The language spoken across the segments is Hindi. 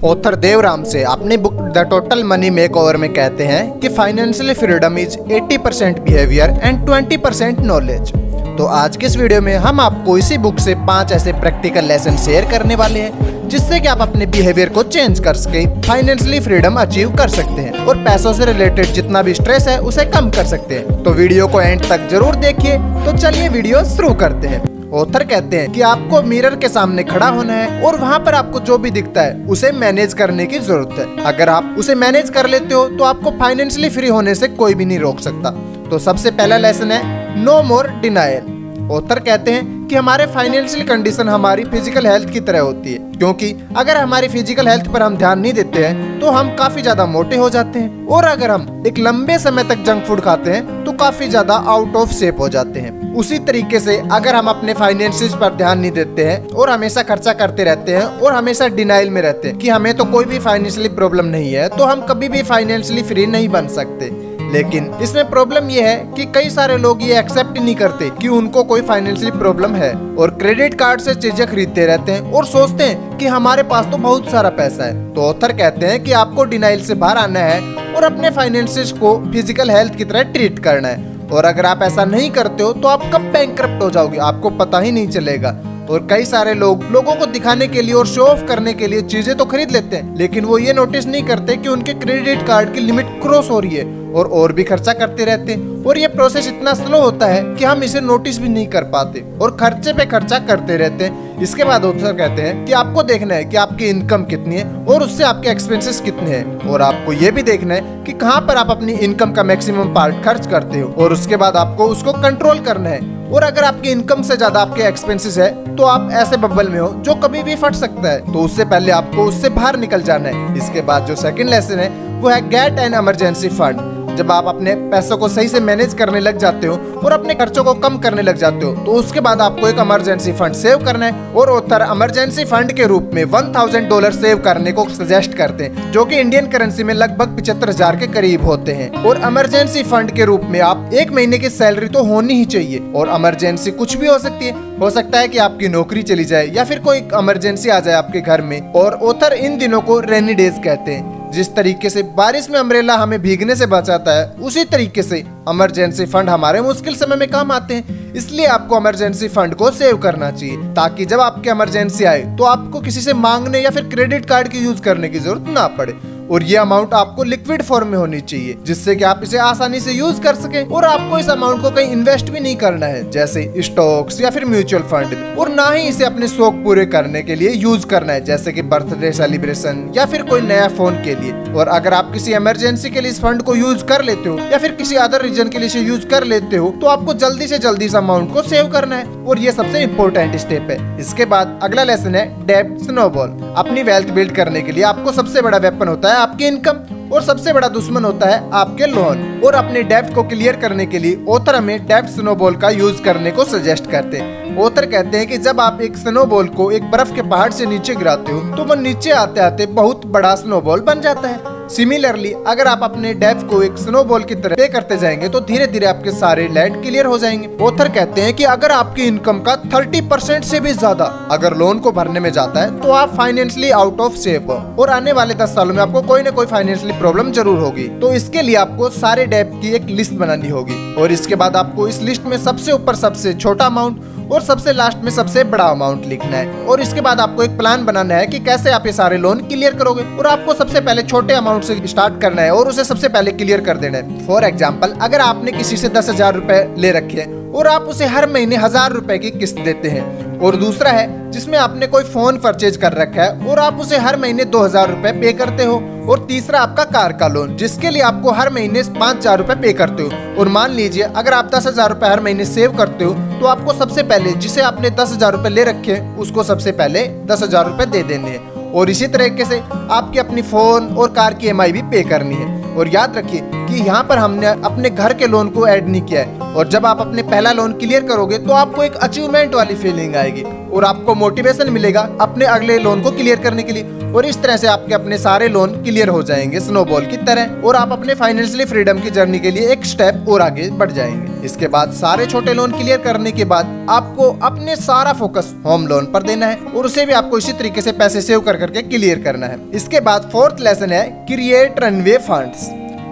ऑथर देव रामसे अपनी book the total money makeover में कहते हैं कि financial freedom is 80% behaviour and 20% knowledge. तो आज के इस वीडियो में हम आपको इसी बुक से 5 ऐसे प्रैक्टिकल लेसन शेयर करने वाले हैं जिससे कि आप अपने बिहेवियर को चेंज कर सके फाइनेंशियली फ्रीडम अचीव कर सकते हैं और पैसों से रिलेटेड जितना भी स्ट्रेस है उसे कम कर सकते हैं। तो वीडियो को एंड तक जरूर देखिए। तो चलिए वीडियो शुरू करते हैं। ऑथर कहते हैं कि आपको मिरर के सामने खड़ा होना है और वहाँ पर आपको जो भी दिखता है उसे मैनेज करने की जरूरत है। अगर आप उसे मैनेज कर लेते हो तो आपको फाइनेंशियली फ्री होने से कोई भी नहीं रोक सकता। तो सबसे पहला लेसन है नो मोर डिनायल। ऑथर कहते हैं कि हमारे फाइनेंशियल कंडीशन हमारी फिजिकल हेल्थ की तरह होती है, क्योंकि अगर हमारी फिजिकल हेल्थ पर हम ध्यान नहीं देते हैं तो हम काफी ज्यादा मोटे हो जाते हैं, और अगर हम एक लंबे समय तक जंक फूड खाते हैं तो काफी ज्यादा आउट ऑफ शेप हो जाते हैं। उसी तरीके से अगर हम अपने फाइनेंसेस पर ध्यान नहीं देते हैं और हमेशा खर्चा करते रहते हैं और हमेशा डिनाइल में रहते हैं कि हमें तो कोई भी फाइनेंशियली प्रॉब्लम नहीं है, तो हम कभी भी फाइनेंशियली फ्री नहीं बन सकते। लेकिन इसमें प्रॉब्लम ये है कि कई सारे लोग ये एक्सेप्ट नहीं करते कि उनको कोई फाइनेंशियल प्रॉब्लम है और क्रेडिट कार्ड से चीजें खरीदते रहते हैं और सोचते हैं कि हमारे पास तो बहुत सारा पैसा है। तो ऑथर कहते हैं कि आपको डिनाइल से बाहर आना है और अपने फाइनेंसेस को फिजिकल हेल्थ की तरह ट्रीट करना है, और अगर आप ऐसा नहीं करते हो तो आप कब बैंकरप्ट हो जाओगे आपको पता ही नहीं चलेगा। और कई सारे लोगों को दिखाने के लिए और शो ऑफ करने के लिए चीजें तो खरीद लेते हैं, लेकिन वो ये नोटिस नहीं करते कि उनके क्रेडिट कार्ड की लिमिट क्रॉस हो रही है और भी खर्चा करते रहते हैं। और ये प्रोसेस इतना स्लो होता है कि हम इसे नोटिस भी नहीं कर पाते और खर्चे पे खर्चा करते रहते हैं। इसके बाद ऑथर कहते हैं कि आपको देखना है कि आपकी इनकम कितनी है और उससे आपके एक्सपेंसेस कितने हैं, और आपको ये भी देखना है कि कहाँ पर आप अपनी इनकम का मैक्सिमम पार्ट खर्च करते हो, और उसके बाद आपको उसको कंट्रोल करना है। और अगर आपकी इनकम से ज्यादा आपके एक्सपेंसेस है तो आप ऐसे बबल में हो जो कभी भी फट सकता है, तो उससे पहले आपको उससे बाहर निकल जाना है। इसके बाद जो सेकंड लेसन है वो है गेट एन इमरजेंसी फंड। जब आप अपने पैसों को सही से मैनेज करने लग जाते हो और अपने खर्चों को कम करने लग जाते हो तो उसके बाद आपको एक इमरजेंसी फंड सेव करना है, और ऑथर इमरजेंसी फंड के रूप में $1000 सेव करने को सजेस्ट करते हैं, जो कि इंडियन करेंसी में लगभग 75,000 के करीब होते हैं। और इमरजेंसी फंड के रूप में आप 1 महीने की सैलरी तो होनी ही चाहिए, और इमरजेंसी कुछ भी हो सकती है। हो सकता है कि आपकी नौकरी चली जाए या फिर कोई इमरजेंसी आ जाए आपके घर में, और ऑथर इन दिनों को रेनी डेज कहते हैं। जिस तरीके से बारिश में अम्ब्रेला हमें भीगने से बचाता है, उसी तरीके से इमरजेंसी फंड हमारे मुश्किल समय में काम आते हैं। इसलिए आपको इमरजेंसी फंड को सेव करना चाहिए, ताकि जब आपके इमरजेंसी आए तो आपको किसी से मांगने या फिर क्रेडिट कार्ड की यूज करने की जरूरत ना पड़े। और ये अमाउंट आपको लिक्विड फॉर्म में होनी चाहिए, जिससे कि आप इसे आसानी से यूज कर सके। और आपको इस अमाउंट को कहीं इन्वेस्ट भी नहीं करना है, जैसे स्टॉक्स या फिर म्यूचुअल फंड, और ना ही इसे अपने शौक पूरे करने के लिए यूज करना है, जैसे कि बर्थडे सेलिब्रेशन या फिर कोई नया फोन के लिए। और अगर आप किसी इमरजेंसी के लिए इस फंड को यूज कर लेते हो या फिर किसी अदर रीजन के लिए इसे यूज कर लेते हो, तो आपको जल्दी से जल्दी इस अमाउंट को सेव करना है, और ये सबसे इम्पोर्टेंट स्टेप है। इसके बाद अगला लेसन है डेब्ट स्नोबॉल। अपनी वेल्थ बिल्ड करने के लिए आपको सबसे बड़ा वेपन होता है आपकी इनकम, और सबसे बड़ा दुश्मन होता है आपके लोन। और अपने डेब्ट को क्लियर करने के लिए ऑथर हमें डेब्ट स्नोबॉल का यूज करने को सजेस्ट करते हैं। ऑथर कहते हैं कि जब आप एक स्नोबॉल को एक बर्फ के पहाड़ से नीचे गिराते हो तो वो नीचे आते आते बहुत बड़ा स्नोबॉल बन जाता है। सिमिलरली अगर आप अपने डेब्ट को एक स्नोबॉल की तरह पे करते जाएंगे तो धीरे धीरे आपके सारे डेब्ट क्लियर हो जाएंगे। ऑथर कहते हैं कि अगर आपकी इनकम का 30% से भी ज्यादा अगर लोन को भरने में जाता है तो आप फाइनेंशियली आउट ऑफ शेप हो, और आने वाले 10 सालों में आपको कोई ना कोई फाइनेंशियली प्रॉब्लम जरूर होगी। तो इसके लिए आपको सारे डेब्ट की एक लिस्ट बनानी होगी, और इसके बाद आपको इस लिस्ट में सबसे ऊपर सबसे छोटा अमाउंट और सबसे लास्ट में सबसे बड़ा अमाउंट लिखना है। और इसके बाद आपको एक प्लान बनाना है कि कैसे आप ये सारे लोन क्लियर करोगे, और आपको सबसे पहले छोटे अमाउंट से स्टार्ट करना है और उसे सबसे पहले क्लियर कर देना है। फॉर एग्जाम्पल, अगर आपने किसी से 10,000 रुपए ले रखे हैं और आप उसे हर महीने 1,000 रुपए की किस्त देते हैं, और दूसरा है जिसमें आपने कोई फोन परचेज कर रखा है और आप उसे हर महीने 2,000 रुपए पे करते हो, और तीसरा आपका कार का लोन जिसके लिए आपको हर महीने 5,000 रुपए पे करते हो। और मान लीजिए अगर आप 10,000 रुपए हर महीने सेव करते हो तो आपको सबसे पहले जिसे आपने 10,000 रुपए ले रखे हैं उसको सबसे पहले 10,000 रुपए दे देने हैं, और इसी तरीके से आपकी अपनी फोन और कार की EMI भी पे करनी है। और याद रखिए कि यहाँ पर हमने अपने घर के लोन को ऐड नहीं किया है, और जब आप अपने पहला लोन क्लियर करोगे तो आपको एक अचीवमेंट वाली फीलिंग आएगी और आपको मोटिवेशन मिलेगा अपने अगले लोन को क्लियर करने के लिए, और इस तरह से आपके अपने सारे लोन क्लियर हो जाएंगे स्नोबॉल की तरह, और आप अपने फाइनेंशियली फ्रीडम की जर्नी के लिए एक स्टेप और आगे बढ़ जाएंगे। इसके बाद सारे छोटे लोन क्लियर करने के बाद आपको अपने सारा फोकस होम लोन पर देना है और उसे भी आपको इसी तरीके से पैसे सेव कर करके क्लियर करना है। इसके बाद फोर्थ लेसन है क्रिएट रनवे फंड्स।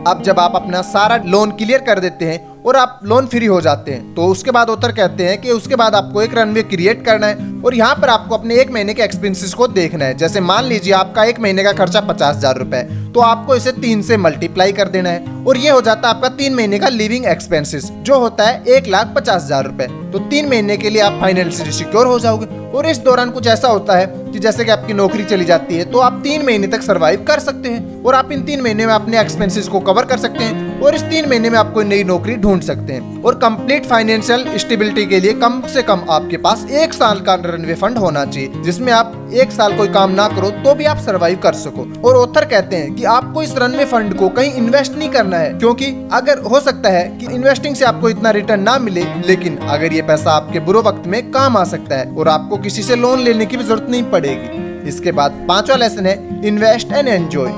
अब जब आप अपना सारा लोन क्लियर कर देते हैं और आप लोन फ्री हो जाते हैं तो उसके बाद ऑथर कहते हैं कि उसके बाद आपको एक रनवे क्रिएट करना है और यहाँ पर आपको अपने एक महीने के एक्सपेंसेस को देखना है। जैसे मान लीजिए आपका एक महीने का खर्चा 50,000 रुपए तो आपको इसे 3 से मल्टीप्लाई कर देना है और ये हो जाता है आपका 3 महीने का लिविंग एक्सपेंसेस जो होता है 1,50,000 रुपए। तो 3 महीने के लिए आप फाइनेंशियली सिक्योर हो जाओगे। और इस दौरान कुछ ऐसा होता है कि जैसे कि आपकी नौकरी चली जाती है तो आप 3 महीने तक सर्वाइव कर सकते हैं और आप इन 3 महीने में अपने एक्सपेंसेस को कवर कर सकते हैं और इस 3 महीने में आप कोई नई नौकरी ढूंढ सकते हैं। और कंप्लीट फाइनेंशियल स्टेबिलिटी के लिए कम से कम आपके पास 1 साल का रनवे फंड होना चाहिए जिसमें आप 1 साल कोई काम ना करो तो भी आप सर्वाइव कर सको। और ऑथर कहते हैं कि आपको इस रनवे फंड को कहीं इन्वेस्ट नहीं करना है क्योंकि अगर हो सकता है कि इन्वेस्टिंग से आपको इतना रिटर्न ना मिले, लेकिन अगर ये पैसा आपके बुरे वक्त में काम आ सकता है और आपको किसी से लोन लेने की भी जरूरत नहीं पड़ेगी। इसके बाद 5वां लेसन है इन्वेस्ट एंड एंजॉय।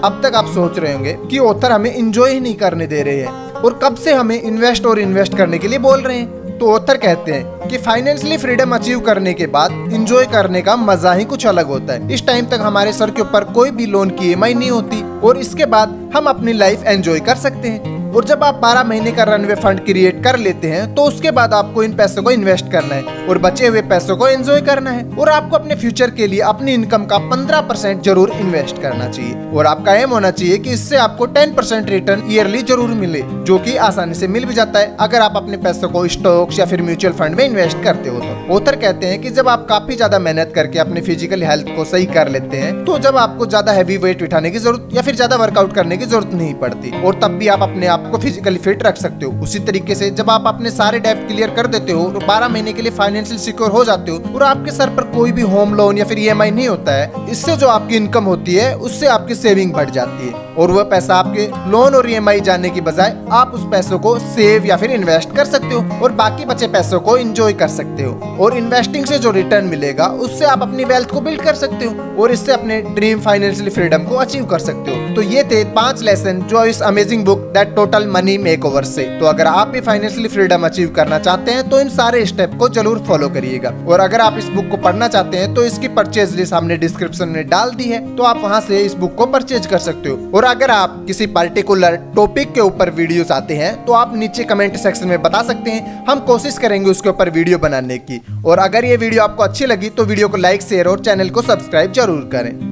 अब तक आप सोच रहे होंगे कि ऑथर हमें एंजॉय ही नहीं करने दे रहे हैं और कब से हमें इन्वेस्ट करने के लिए बोल रहे हैं। तो ऑथर कहते हैं कि फाइनेंशियली फ्रीडम अचीव करने के बाद एंजॉय करने का मजा ही कुछ अलग होता है। इस टाइम तक हमारे सर के ऊपर कोई भी लोन की EMI नहीं होती और इसके बाद हम अपनी लाइफ एंजॉय कर सकते हैं। और जब आप 12 महीने का रनवे फंड क्रिएट कर लेते हैं तो उसके बाद आपको इन पैसों को इन्वेस्ट करना है और बचे हुए पैसों को एंजॉय करना है। और आपको अपने फ्यूचर के लिए अपनी इनकम का 15% जरूर इन्वेस्ट करना चाहिए और आपका एम होना चाहिए कि इससे आपको 10% रिटर्न ईयरली जरूर मिले, जो कि आसानी से मिल भी जाता है अगर आप अपने पैसों को स्टॉक्स या फिर म्यूचुअल फंड में इन्वेस्ट करते हो। तो ऑथर कहते हैं कि जब आप काफी ज्यादा मेहनत करके अपने फिजिकल हेल्थ को सही कर लेते हैं तो जब आपको ज्यादा हैवी वेट उठाने की जरूरत या फिर ज्यादा वर्कआउट करने की जरूरत नहीं पड़ती और तब भी आप अपने आप को फिजिकली फिट रख सकते हो। उसी तरीके से जब आप अपने सारे डेब्ट क्लियर कर देते हो और 12 महीने के लिए फाइनेंशियल सिक्योर हो जाते हो और आपके सर पर कोई भी होम लोन या फिर EMI नहीं होता है, इससे जो आपकी इनकम होती है उससे आपकी सेविंग बढ़ जाती है और वह पैसा आपके लोन और EMI जाने की बजाय आप उस पैसों को सेव या फिर इन्वेस्ट कर सकते हो और बाकी बचे पैसों को एंजॉय कर सकते हो। और इन्वेस्टिंग से जो रिटर्न मिलेगा उससे आप अपनी वेल्थ को बिल्ड कर सकते हो और इससे अपने ड्रीम फाइनेंशियल फ्रीडम को अचीव कर सकते हो। तो ये थे 5 लेसन जो इस amazing book that total money makeover से। तो अगर आप भी फाइनेंशियली फ्रीडम अचीव करना चाहते हैं तो इन सारे स्टेप को जरूर फॉलो करिएगा। और अगर आप इस बुक को पढ़ना चाहते हैं तो इसकी परचेज लिस्ट हमने डिस्क्रिप्शन में डाल दी है, तो आप वहां से इस बुक को परचेज कर सकते हो। और अगर आप किसी पर्टिकुलर टॉपिक के ऊपर वीडियो चाहते हैं तो आप नीचे कमेंट सेक्शन में बता सकते हैं, हम कोशिश करेंगे उसके ऊपर वीडियो बनाने की। और अगर ये वीडियो आपको अच्छी लगी तो वीडियो को लाइक, शेयर और चैनल को सब्सक्राइब जरूर करें।